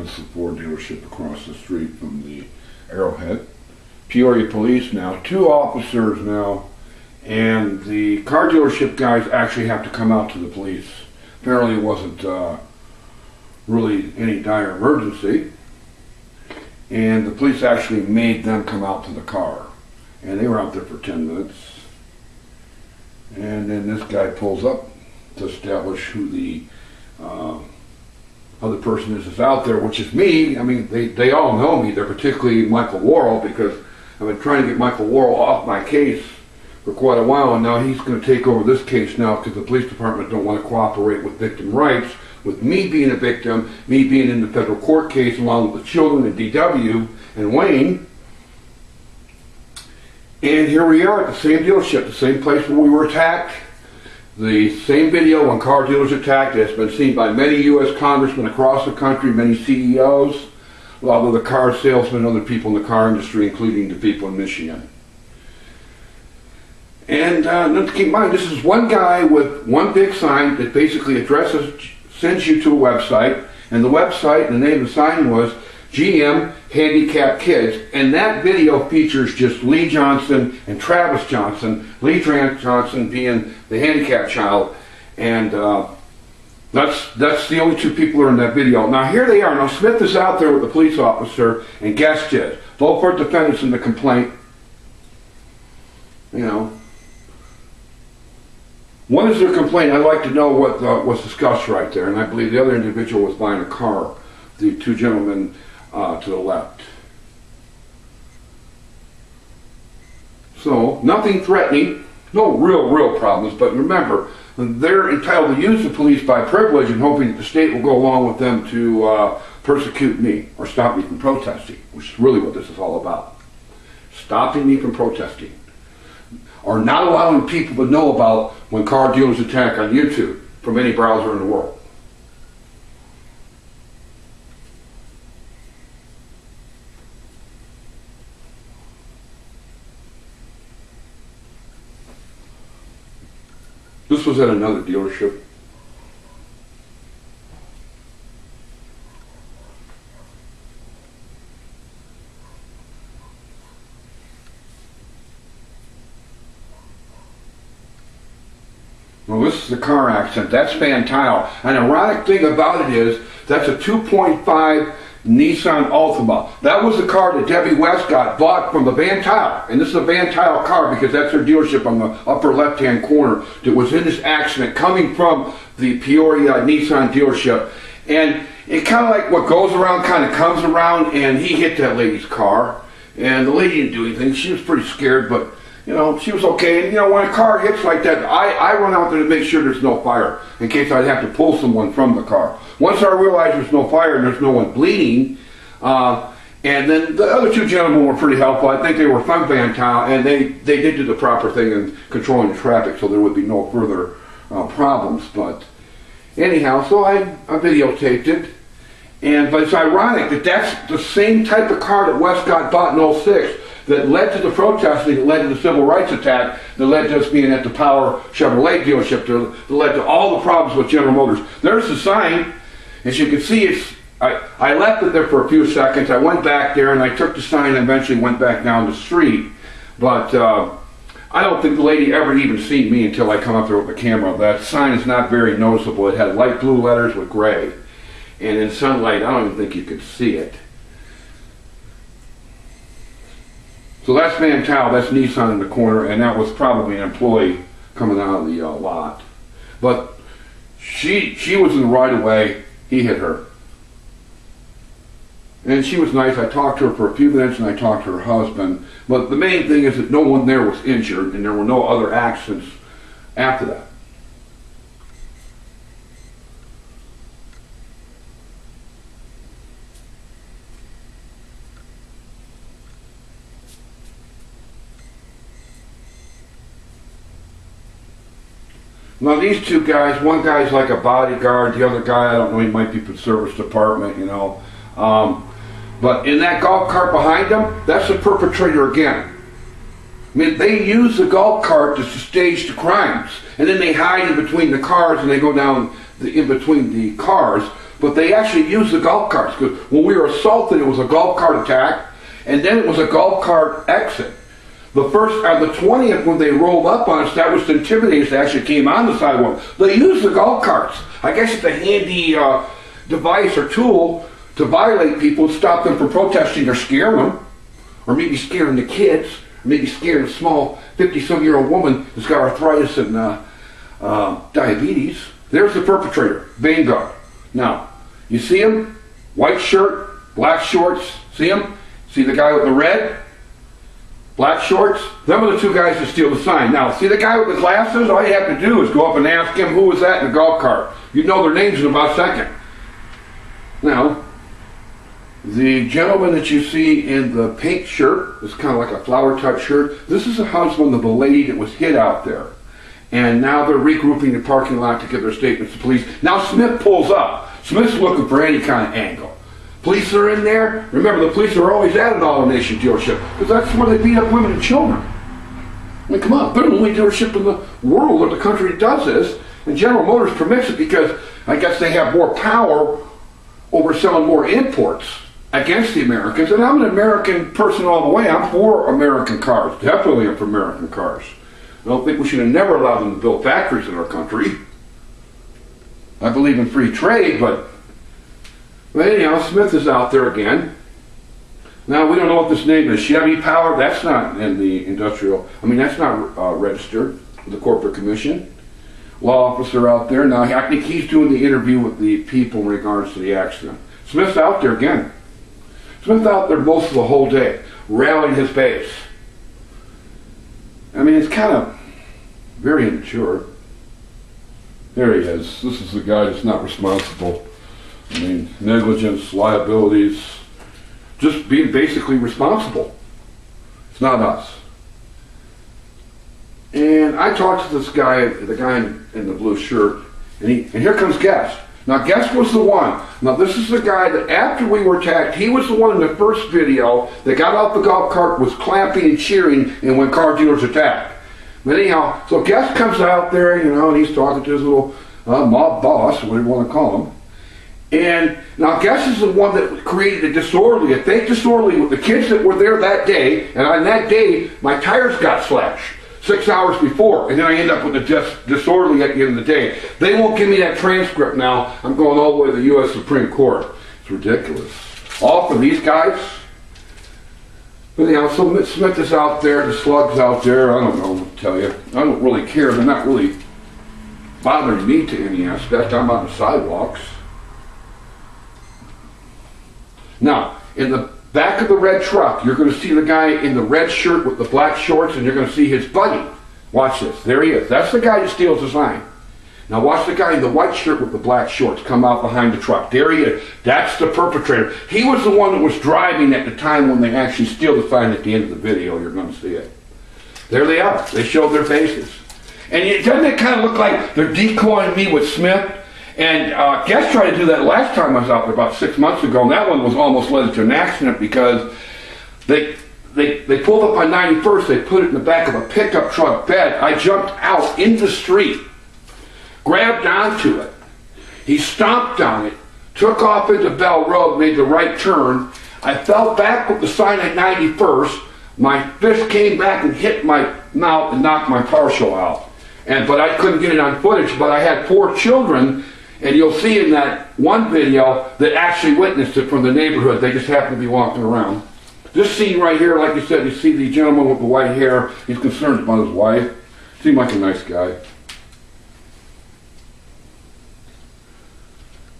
This is a Ford dealership across the street from the Arrowhead. Peoria police now, 2 officers now, and the car dealership guys actually have to come out to the police. Apparently it wasn't really any dire emergency, and the police actually made them come out to the car, and they were out there for 10 minutes, and then this guy pulls up to establish who the other person is out there, which is me. I mean, they all know me. They're particularly Michael Worrell, because I've been trying to get Michael Worrell off my case for quite a while, and now he's going to take over this case now because the police department don't want to cooperate with victim rights, with me being a victim, me being in the federal court case along with the children and DW and Wayne. And here we are at the same dealership, the same place where we were attacked. The same video on car dealers attacked has been seen by many U.S. congressmen across the country, many CEOs, a lot of the car salesmen, other people in the car industry, including the people in Michigan. And keep in mind, this is one guy with one big sign that basically sends you to a website, and the website, the name of the sign was GM Handicap Kids, and that video features just Lee Johnson and Travis Johnson, Lee Johnson being the handicapped child, and that's the only 2 people who are in that video. Now here they are. Now Smith is out there with the police officer, and Guest is. Both are defendants in the complaint. You know, what is their complaint? I'd like to know what was discussed right there, and I believe the other individual was buying a car, the 2 gentlemen to the left. So, nothing threatening, no real problems, but remember, they're entitled to use the police by privilege and hoping that the state will go along with them to persecute me or stop me from protesting, which is really what this is all about. Stopping me from protesting, or not allowing people to know about when car dealers attack on YouTube from any browser in the world. This was at another dealership. Well, this is the car accident. That's Van Tile. An ironic thing about it is that's a 2.5 Nissan Altima. That was the car that Debbie Westcott bought from the Van Tile. And this is a Van Tile car because that's her dealership on the upper left-hand corner that was in this accident coming from the Peoria Nissan dealership. And it kind of like what goes around kind of comes around, and he hit that lady's car. And the lady didn't do anything. She was pretty scared, but you know, she was okay. And you know, when a car hits like that, I run out there to make sure there's no fire in case I'd have to pull someone from the car. Once I realized there's no fire and there's no one bleeding, and then the other 2 gentlemen were pretty helpful. I think they were from Van Tile, and they did do the proper thing in controlling the traffic so there would be no further problems. But anyhow, so I videotaped it. But it's ironic that that's the same type of car that Westcott bought in '06 that led to the protesting, that led to the civil rights attack, that led to us being at the Power Chevrolet dealership, that led to all the problems with General Motors. There's the sign. As you can see, I left it there for a few seconds. I went back there and I took the sign and eventually went back down the street. But I don't think the lady ever even seen me until I come up there with the camera. That sign is not very noticeable. It had light blue letters with gray. And in sunlight, I don't even think you could see it. So that's Van Tile, that's Nissan in the corner, and that was probably an employee coming out of the lot. But she was in the right of way. He hit her. And she was nice. I talked to her for a few minutes, and I talked to her husband. But the main thing is that no one there was injured, and there were no other accidents after that. Now these 2 guys, one guy's like a bodyguard, the other guy, I don't know, he might be for the service department, you know. But in that golf cart behind them, that's the perpetrator again. I mean, they use the golf cart to stage the crimes, and then they hide in between the cars, and they go down in between the cars but they actually used the golf carts. Because when we were assaulted, it was a golf cart attack, and then it was a golf cart exit. The first, on the 20th, when they rolled up on us, that was the Intimidation that actually came on the sidewalk. They used the golf carts. I guess it's a handy device or tool to violate people, stop them from protesting or scare them, or maybe scaring the kids, or maybe scaring a small 50-some-year-old woman who's got arthritis and diabetes. There's the perpetrator, Vanguard. Now, you see him? White shirt, black shorts. See him? See the guy with the red? Black shorts? Them are the two guys that steal the sign. Now, see the guy with the glasses? All you have to do is go up and ask him who was that in the golf cart. You'd know their names in about a second. Now, the gentleman that you see in the pink shirt, is kind of like a flower touch shirt, this is the husband of the lady that was hit out there. And now they're regrouping the parking lot to give their statements to police. Now Smith pulls up. Smith's looking for any kind of angle. Police are in there. Remember, the police are always at an Autonation dealership because that's where they beat up women and children. I mean, come on, they're the only dealership in the world or the country that does this. And General Motors permits it because I guess they have more power over selling more imports against the Americans. And I'm an American person all the way. I'm for American cars. Definitely I'm for American cars. I don't think we should have never allowed them to build factories in our country. I believe in free trade, but anyhow, Smith is out there again. Now, we don't know what this name is. Chevy Power, that's not in the industrial, that's not registered with the Corporate Commission. Law officer out there. Now, I think he's doing the interview with the people in regards to the accident. Smith's out there again. Smith's out there most of the whole day, rallying his base. It's kind of very immature. There he is. This is the guy that's not responsible. Negligence, liabilities, just being basically responsible. It's not us. And I talked to this guy, the guy in the blue shirt, and here comes Guest. Now Guest was the one. Now this is the guy that after we were attacked, he was the one in the first video that got out the golf cart, was clapping and cheering, and when car dealers attacked. But anyhow, so Guest comes out there, and he's talking to his little mob boss, whatever you want to call him. And now Guest is the one that created a fake disorderly with the kids that were there that day, and on that day, my tires got slashed 6 hours before, and then I end up with a disorderly at the end of the day. They won't give me that transcript now. I'm going all the way to the U.S. Supreme Court. It's ridiculous. All for these guys. But anyhow, so Smith is out there, the slug's out there, I don't know what to tell you. I don't really care. They're not really bothering me to any aspect. I'm on the sidewalks. Now, in the back of the red truck, you're going to see the guy in the red shirt with the black shorts, and you're going to see his buddy. Watch this. There he is. That's the guy that steals the sign. Now watch the guy in the white shirt with the black shorts come out behind the truck. There he is. That's the perpetrator. He was the one that was driving at the time when they actually steal the sign at the end of the video. You're going to see it. There they are. They showed their faces. And doesn't it kind of look like they're decoying me with Smith? And Guest tried to do that last time I was out there about 6 months ago, and that one was almost led to an accident because they pulled up on 91st, they put it in the back of a pickup truck bed. I jumped out in the street, grabbed onto it. He stomped on it, took off into Bell Road, made the right turn. I fell back with the sign at 91st. My fist came back and hit my mouth and knocked my partial out. But I couldn't get it on footage, but I had 4 children, and you'll see in that one video that actually witnessed it from the neighborhood. They just happened to be walking around. This scene right here, like you said, you see the gentleman with the white hair. He's concerned about his wife. Seemed like a nice guy.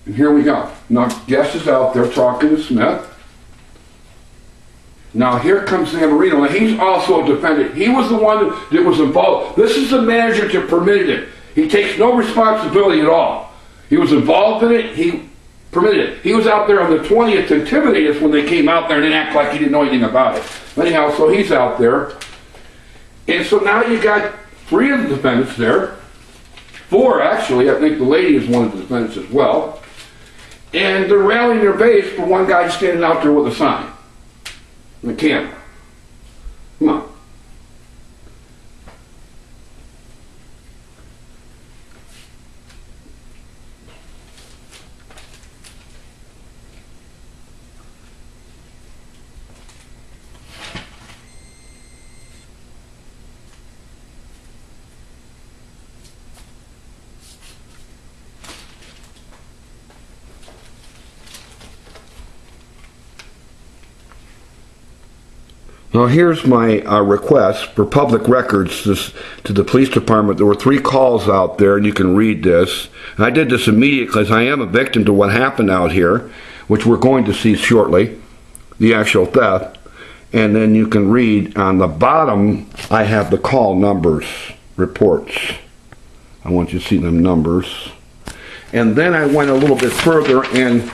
And here we go. Now, Guest is out there talking to Smith. Now, here comes San Marino. Now, he's also a defendant. He was the one that was involved. This is the manager that permitted it. He takes no responsibility at all. He was involved in it. He permitted it. He was out there on the 20th to intimidate us when they came out there and didn't act like he didn't know anything about it. Anyhow, so he's out there. And so now you got 3 of the defendants there. 4, actually. I think the lady is one of the defendants as well. And they're rallying their base for one guy standing out there with a sign. And the camera. Come on. Now here's my request for public records to the police department. There were 3 calls out there, and you can read this. And I did this immediately because I am a victim to what happened out here, which we're going to see shortly, the actual theft. And then you can read on the bottom, I have the call numbers, reports. I want you to see them numbers. And then I went a little bit further, and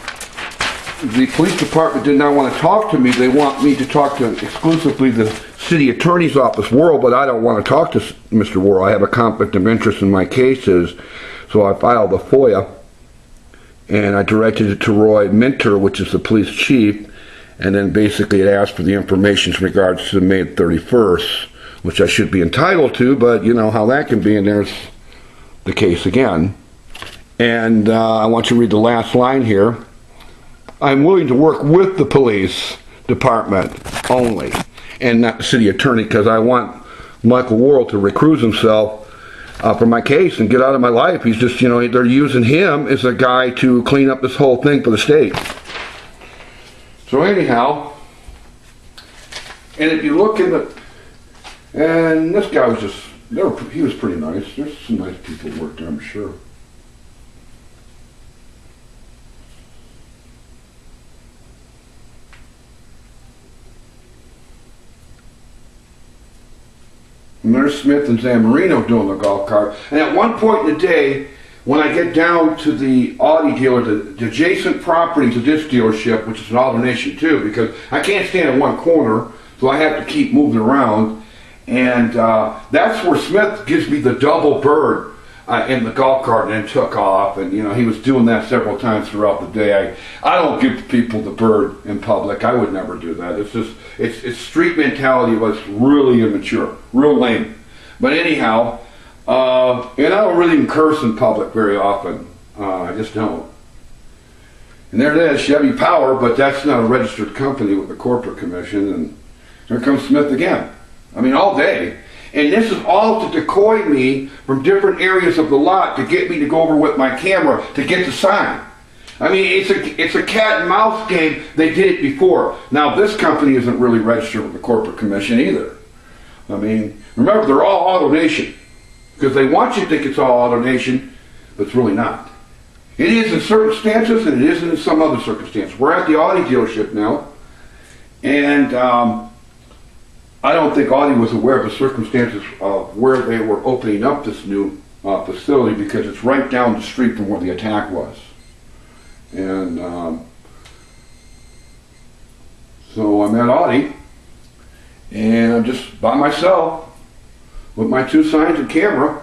the police department did not want to talk to me. They want me to talk to exclusively the city attorney's office, Worrell, but I don't want to talk to Mr. Worrell. I have a conflict of interest in my cases, so I filed a FOIA, and I directed it to Roy Minter, which is the police chief, and then basically it asked for the information in regards to May 31st, which I should be entitled to, but you know how that can be, and there's the case again. And I want you to read the last line here. I'm willing to work with the police department only, and not the city attorney, because I want Michael Worrell to recuse himself for my case and get out of my life. He's just, you know, they're using him as a guy to clean up this whole thing for the state. So anyhow, and if you look in the, and this guy was just, he was pretty nice. There's some nice people who worked there, I'm sure. And there's Smith and Zamorino doing the golf cart. And at one point in the day, when I get down to the Audi dealer, the adjacent property to this dealership, which is an Autonation too, because I can't stand in one corner, so I have to keep moving around. And that's where Smith gives me the double bird in the golf cart and then took off. And you know, he was doing that several times throughout the day. I don't give people the bird in public. I would never do that. It's just, it's street mentality was really immature, real lame. But anyhow, and I don't really even curse in public very often. I just don't. And there it is, Chevy Power, but that's not a registered company with the corporate commission. And here comes Smith again. I mean, all day. And this is all to decoy me from different areas of the lot to get me to go over with my camera to get the sign. I mean, it's a cat and mouse game. They did it before. Now, this company isn't really registered with the corporate commission either. I mean, remember, they're all Autonation. Because they want you to think it's all Autonation, but it's really not. It is in certain circumstances, and it isn't in some other circumstances. We're at the Audi dealership now, and I don't think Audi was aware of the circumstances of where they were opening up this new facility, because it's right down the street from where the attack was. And so I'm at Audi, and I'm just by myself with my 2 signs and camera,